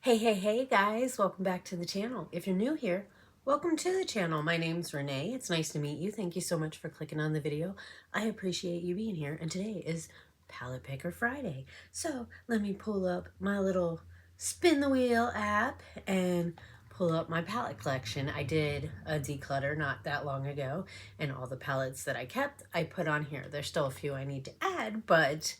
Hey guys, welcome back to the channel. If you're new here, welcome to the channel. My name's Renee. It's nice to meet you. Thank you so much for clicking on the video. I appreciate you being here. And today is Palette Picker Friday. So let me pull up my little spin the wheel app and pull up my palette collection. I did a declutter not that long ago, and all the palettes that I kept, I put on here. There's still a few I need to add, but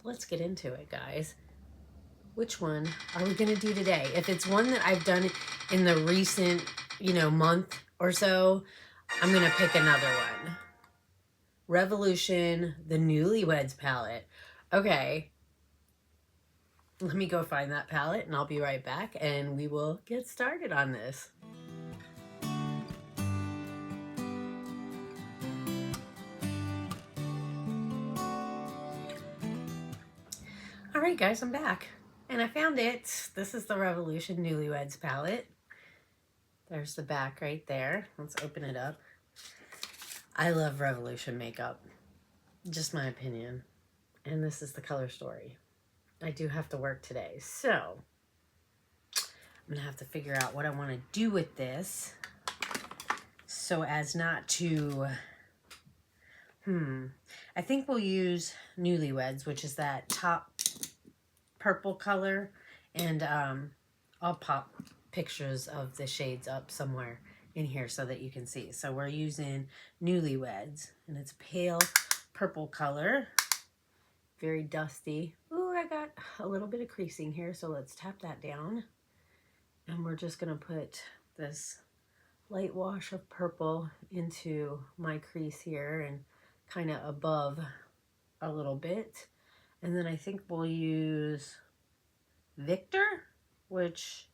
let's get into it, guys. Which one are we going to do today? If it's one that I've done in the recent, month or so, I'm going to pick another one. Revolution, the Newlyweds palette. Okay, let me go find that palette and I'll be right back and we will get started on this. All right, guys, I'm back. And I found it. This is the Revolution Newlyweds palette. There's the back right there. Let's open it up. I love Revolution makeup. Just my opinion. And this is the color story. I do have to work today, so I'm gonna have to figure out what I want to do with this so as not to I think we'll use Newlyweds, which is that top purple color, and I'll pop pictures of the shades up somewhere in here so that you can see. So we're using Newlyweds, and it's pale purple color, very dusty. Ooh, I got a little bit of creasing here, so let's tap that down. And we're just gonna put this light wash of purple into my crease here and kind of above a little bit. And then I think we'll use Victor, which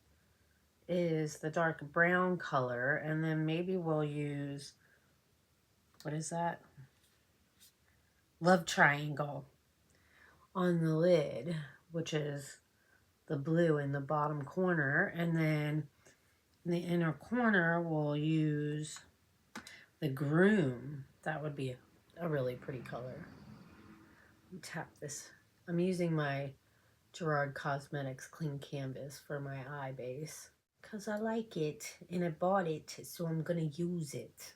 is the dark brown color, and then maybe we'll use, what is that? Love Triangle on the lid, which is the blue in the bottom corner, and then in the inner corner we'll use the Groom. That would be a really pretty color. Tap this. I'm using my Gerard Cosmetics Clean Canvas for my eye base because I like it and I bought it, so I'm gonna use it.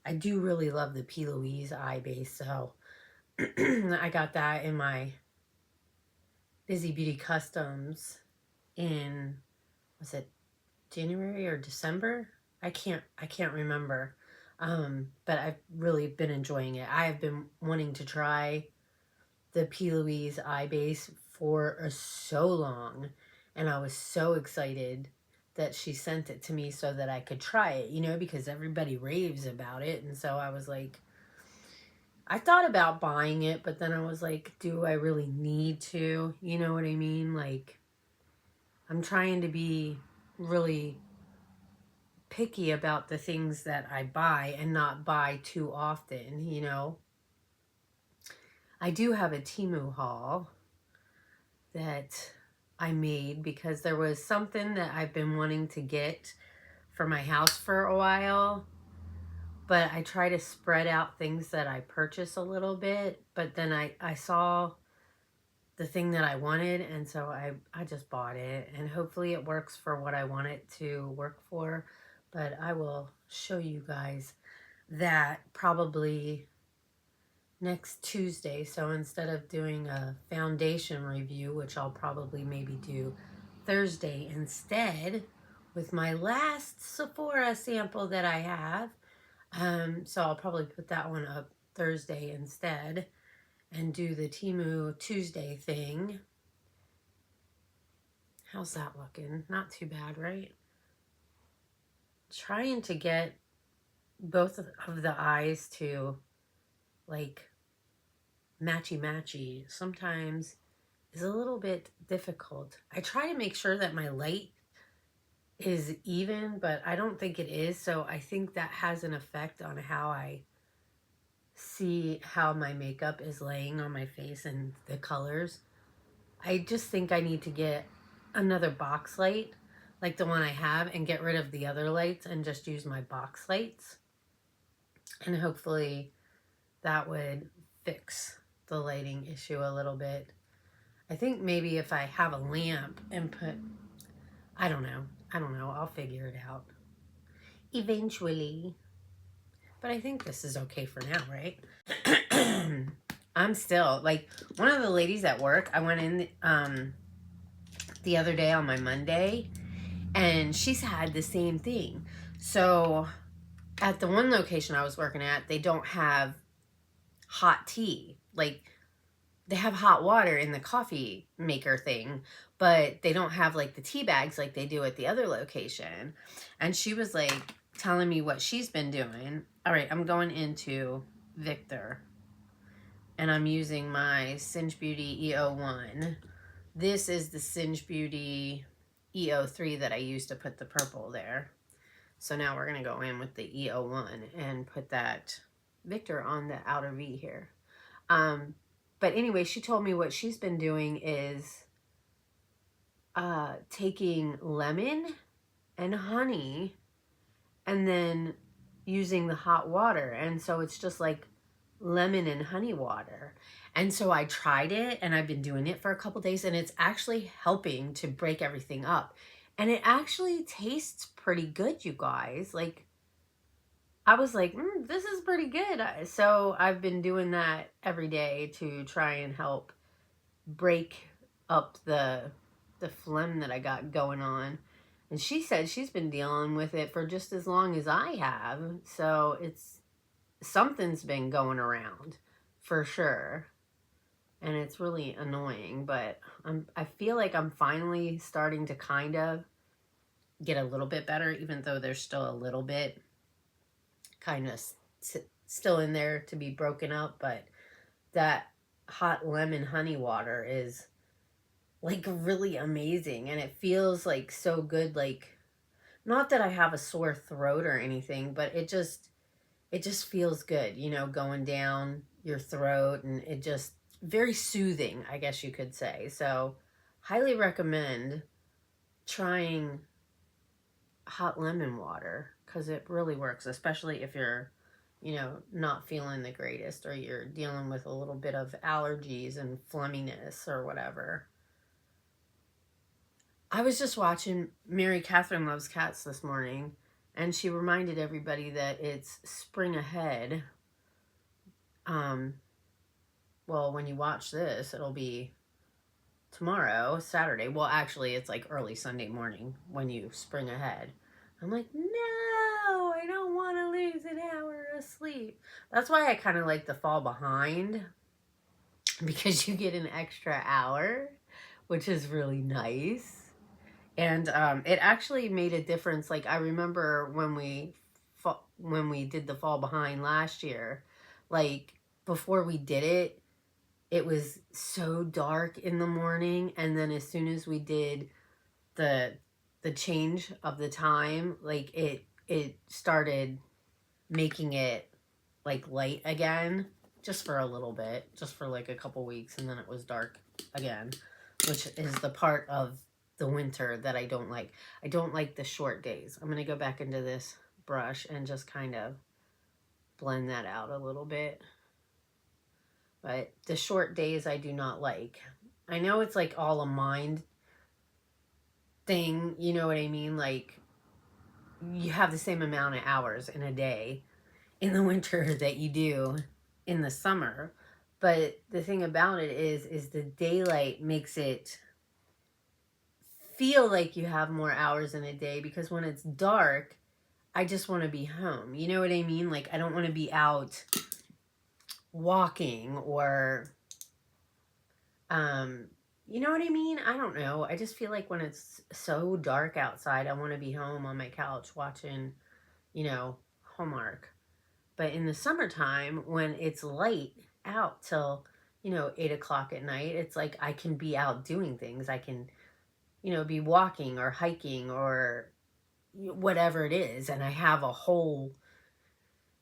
I do really love the P. Louise eye base, so I got that in my Bizy Beauty Customs in, was it January or December? I can't remember. But I've really been enjoying it. I have been wanting to try the P. Louise eye base for so long, and I was so excited that she sent it to me so that I could try it, because everybody raves about it. And so I was like, I thought about buying it, but then I was like, do I really need to? You know what I mean? Like, I'm trying to be really picky about the things that I buy and not buy too often, I do have a Temu haul that I made because there was something that I've been wanting to get for my house for a while, but I try to spread out things that I purchase a little bit, but then I saw the thing that I wanted, and so I just bought it, and hopefully it works for what I want it to work for. But I will show you guys that probably next Tuesday. So instead of doing a foundation review, which I'll probably maybe do Thursday instead with my last Sephora sample that I have. So I'll probably put that one up Thursday instead and do the Temu Tuesday thing. How's that looking? Not too bad, right? Trying to get both of the eyes to like matchy sometimes is a little bit difficult. I try to make sure that my light is even, but I don't think it is, so I think that has an effect on how I see how my makeup is laying on my face and the colors. I just think I need to get another box light like the one I have and get rid of the other lights and just use my box lights, and hopefully that would fix the lighting issue a little bit. I think maybe if I have a lamp and put, I don't know. I'll figure it out eventually. But I think this is okay for now, right? I'm still, like, one of the ladies at work, I went in the other day on my Monday, and she's had the same thing. So at the one location I was working at, they don't have hot tea. Like, they have hot water in the coffee maker thing, but they don't have like the tea bags like they do at the other location. And she was like telling me what she's been doing. All right, I'm going into Victor, and I'm using my Singe Beauty E01. This is the Singe Beauty E03 that I used to put the purple there. So now we're going to go in with the E01 and put that Victor on the outer V here. But anyway, she told me what she's been doing is taking lemon and honey and then using the hot water. And so it's just like lemon and honey water. And so I tried it, and I've been doing it for a couple days, and it's actually helping to break everything up. And it actually tastes pretty good, you guys. Like, I was like, this is pretty good. So I've been doing that every day to try and help break up the phlegm that I got going on. And she said she's been dealing with it for just as long as I have. So something's been going around for sure. And it's really annoying, but I feel like I'm finally starting to kind of get a little bit better, even though there's still a little bit kind of still in there to be broken up. But that hot lemon honey water is like really amazing, and it feels like so good. Like, not that I have a sore throat or anything, but it just feels good, you know, going down your throat, and it just very soothing, I guess you could say. So highly recommend trying hot lemon water, because it really works, especially if you're, you know, not feeling the greatest, or you're dealing with a little bit of allergies and phlegminess or whatever. I was just watching Mary Catherine Loves Cats this morning, and she reminded everybody that it's spring ahead. Well, when you watch this, it'll be tomorrow, Saturday. Well, actually, it's like early Sunday morning when you spring ahead. I'm like, no, I don't want to lose an hour of sleep. That's why I kind of like the fall behind, because you get an extra hour, which is really nice. And it actually made a difference. Like, I remember when we did the fall behind last year, like, before we did it, it was so dark in the morning, and then as soon as we did the change of the time, like, it started making it like light again, just for a little bit, just for like a couple weeks, and then it was dark again, which is the part of the winter that I don't like. I don't like the short days. I'm going to go back into this brush and just kind of blend that out a little bit. But the short days I do not like. I know it's like all a mind thing, you know what I mean? Like, you have the same amount of hours in a day in the winter that you do in the summer. But the thing about it is the daylight makes it feel like you have more hours in a day, because when it's dark, I just want to be home. You know what I mean? Like, I don't want to be out walking, or you know what I mean? I don't know. I just feel like when it's so dark outside, I want to be home on my couch watching, you know, Hallmark. But in the summertime, when it's light out till, you know, 8 o'clock at night, it's like I can be out doing things. I can, you know, be walking or hiking or whatever it is, and I have a whole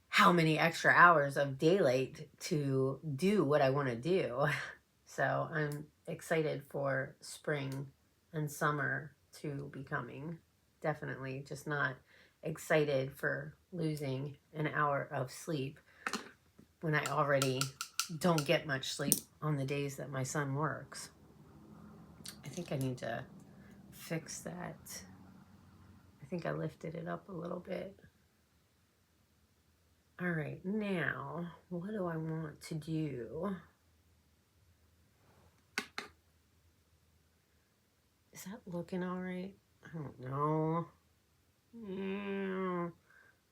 how many extra hours of daylight to do what I want to do. So I'm excited for spring and summer to be coming. Definitely just not excited for losing an hour of sleep when I already don't get much sleep on the days that my son works. I think I need to fix that. I think I lifted it up a little bit. All right, now, what do I want to do? Is that looking all right? I don't know. Yeah.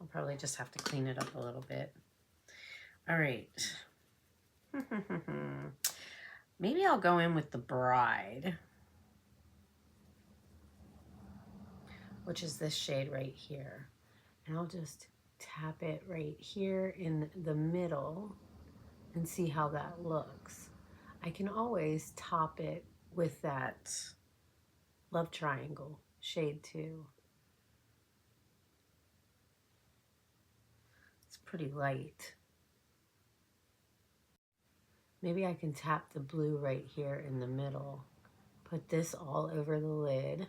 I'll probably just have to clean it up a little bit. All right. Maybe I'll go in with the bride, which is this shade right here. And I'll just tap it right here in the middle and see how that looks. I can always top it with that Love Triangle shade too. It's pretty light. Maybe I can tap the blue right here in the middle. Put this all over the lid.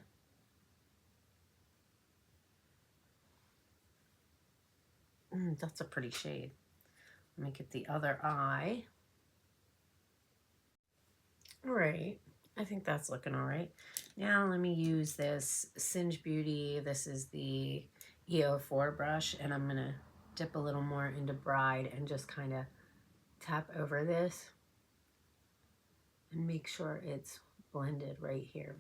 That's a pretty shade. Let me get the other eye. All right, I think that's looking all right. Now let me use this Singe Beauty. This is the EO4 brush, and I'm gonna dip a little more into Bride and just kind of tap over this and make sure it's blended right here.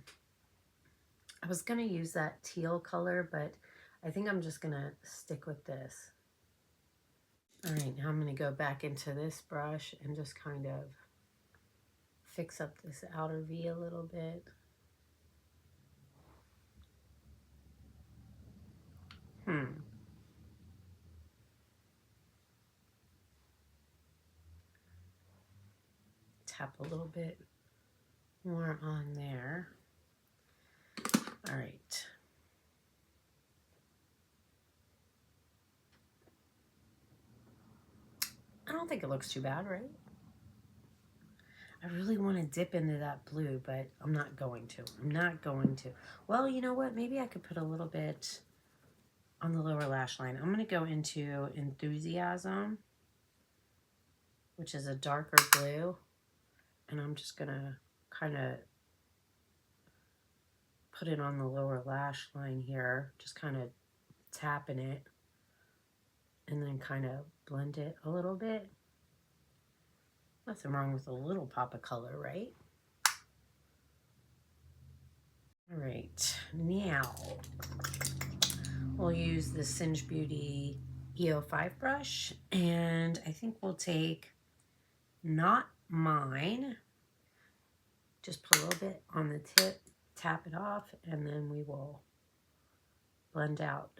I was gonna use that teal color, but I think I'm just gonna stick with this. All right, now I'm gonna go back into this brush and just kind of fix up this outer V a little bit. Tap a little bit more on there. All right. I don't think it looks too bad, right? I really want to dip into that blue, but I'm not going to. I'm not going to. Well, you know what? Maybe I could put a little bit on the lower lash line. I'm going to go into Enthusiasm, which is a darker blue. And I'm just going to kind of put it on the lower lash line here. Just kind of tapping it. And then kind of blend it a little bit. Nothing wrong with a little pop of color, right? All right, now we'll use the Singe Beauty EO5 brush, and I think we'll take Not Mine, just put a little bit on the tip, tap it off, and then we will blend out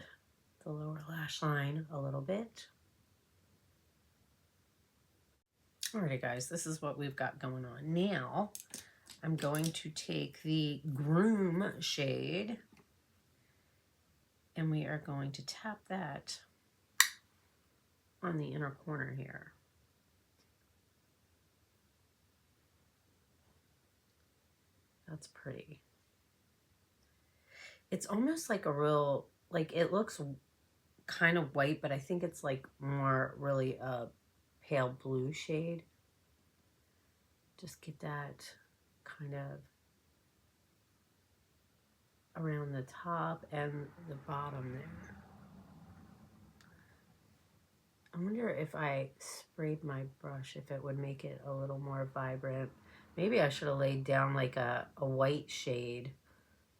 the lower lash line a little bit. Alrighty guys, this is what we've got going on. Now, I'm going to take the Groom shade and we are going to tap that on the inner corner here. That's pretty. It's almost like a real, like it looks kind of white, but I think it's like more really a pale blue shade. Just get that kind of around the top and the bottom there. I wonder if I sprayed my brush, if it would make it a little more vibrant. Maybe I should have laid down like a white shade,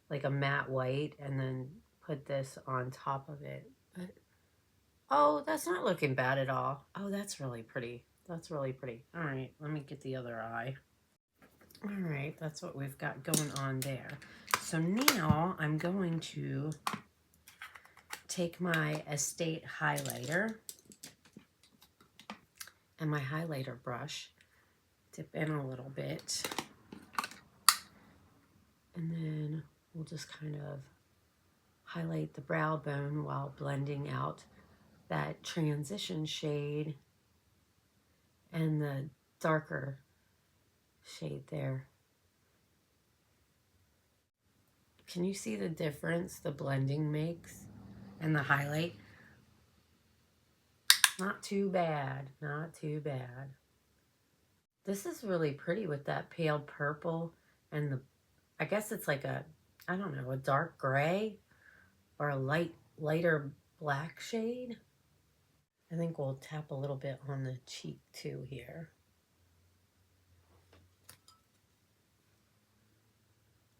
like a matte white, and then put this on top of it. But, oh, that's not looking bad at all. Oh, that's really pretty. That's really pretty. All right, let me get the other eye. All right, that's what we've got going on there. So now I'm going to take my Estate highlighter and my highlighter brush, dip in a little bit, and then we'll just kind of highlight the brow bone while blending out that transition shade and the darker shade there. Can you see the difference the blending makes and the highlight? Not too bad, not too bad. This is really pretty with that pale purple and I guess it's like a, I don't know, a dark gray or a lighter black shade. I think we'll tap a little bit on the cheek too here.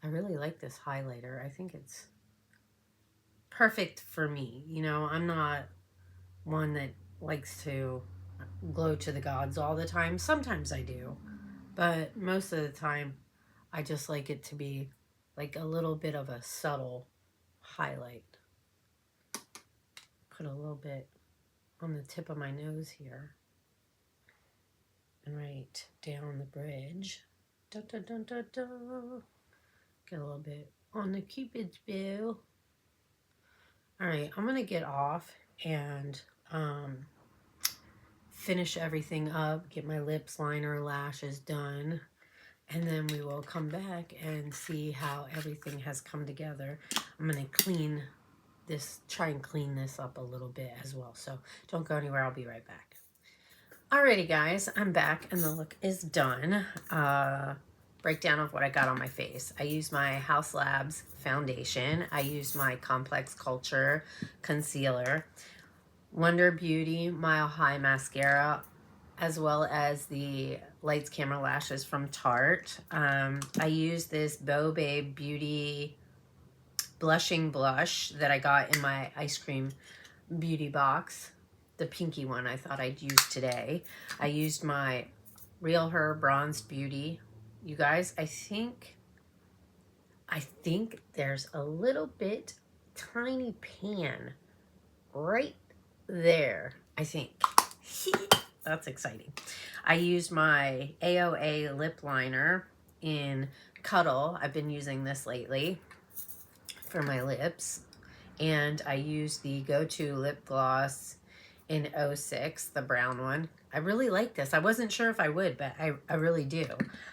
I really like this highlighter. I think it's perfect for me. You know, I'm not one that likes to glow to the gods all the time. Sometimes I do, but most of the time I just like it to be like a little bit of a subtle highlight. Put a little bit on the tip of my nose here and right down the bridge. Da, da, da, da, da. Get a little bit on the Cupid's bow. All right, I'm gonna get off and finish everything up, get my lips, liner, lashes done, and then we will come back and see how everything has come together. I'm gonna clean this, try and clean this up a little bit as well, so don't go anywhere. I'll be right back. Alrighty guys, I'm back and the look is done. Breakdown of what I got on my face. I used my House Labs foundation. I used my Complex Culture concealer, Wonder Beauty Mile High mascara, as well as the Lights Camera Lashes from Tarte. I used this Bo Babe Beauty blushing blush that I got in my ice cream beauty box, the pinky one I thought I'd use today. I used my Real Her Bronzed Beauty. You guys, I think there's a little bit tiny pan right there, I think. That's exciting. I used my AOA lip liner in Cuddle. I've been using this lately for my lips. And I used the Go-To lip gloss in 06, the brown one. I really like this. I wasn't sure if I would, but I really do.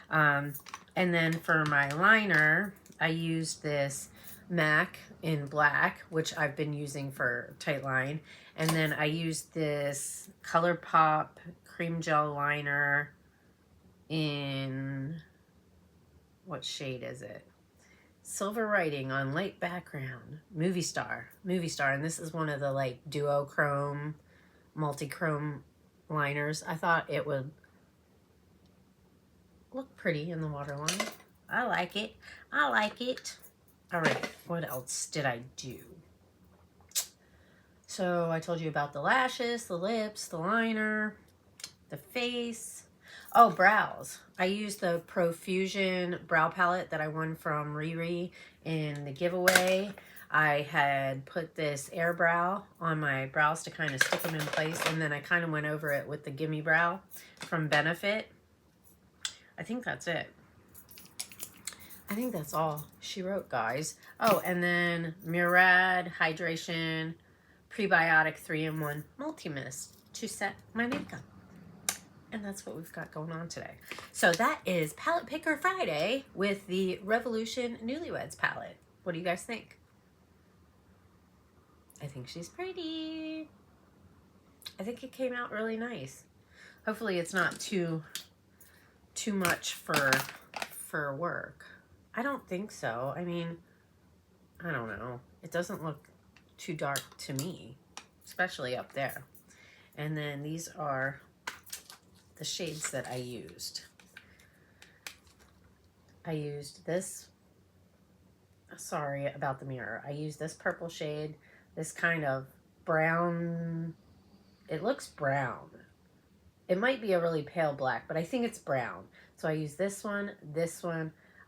And then for my liner, I used this MAC in black, which I've been using for tight line. And then I used this ColourPop cream gel liner in, what shade is it? Silver Writing on light background. Movie Star. And this is one of the like duochrome, multi-chrome liners. I thought it would look pretty in the waterline. I like it. I like it. All right, what else did I do? So I told you about the lashes, the lips, the liner, the face. Oh, brows. I used the Profusion brow palette that I won from Riri in the giveaway. I had put this air brow on my brows to kind of stick them in place, and then I kind of went over it with the Gimme Brow from Benefit. I think that's it. I think that's all she wrote, guys. Oh, and then Murad Hydration Prebiotic 3-in-1 Multi-Mist to set my makeup. And that's what we've got going on today. So that is Palette Picker Friday with the Revolution Newlyweds palette. What do you guys think? I think she's pretty. I think it came out really nice. Hopefully it's not too much for work. I don't think so. I mean, I don't know. It doesn't look too dark to me, especially up there. And then these are the shades that I used. I used this, sorry about the mirror. I used this purple shade, this kind of brown, it looks brown. It might be a really pale black, but I think it's brown. So I used this one,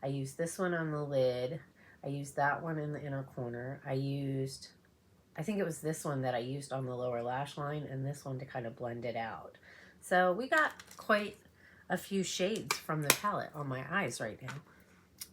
I used this one on the lid, I used that one in the inner corner. I think it was this one that I used on the lower lash line, and this one to kind of blend it out. So we got quite a few shades from the palette on my eyes right now.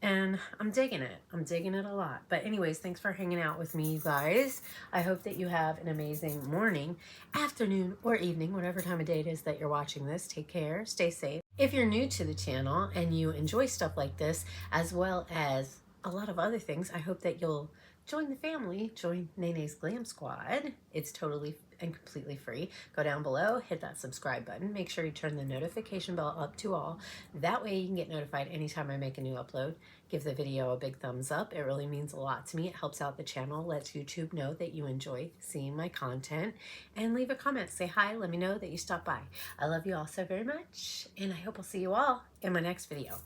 And I'm digging it. I'm digging it a lot. But anyways, thanks for hanging out with me, you guys. I hope that you have an amazing morning, afternoon, or evening, whatever time of day it is that you're watching this. Take care. Stay safe. If you're new to the channel and you enjoy stuff like this, as well as a lot of other things. I hope that you'll join the family, join Nene's Glam Squad. It's totally and completely free. Go down below, hit that subscribe button. Make sure you turn the notification bell up to all. That way you can get notified anytime I make a new upload. Give the video a big thumbs up. It really means a lot to me. It helps out the channel, lets YouTube know that you enjoy seeing my content. And leave a comment, say hi, let me know that you stopped by. I love you all so very much, and I hope I'll see you all in my next video.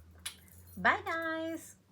Bye, guys.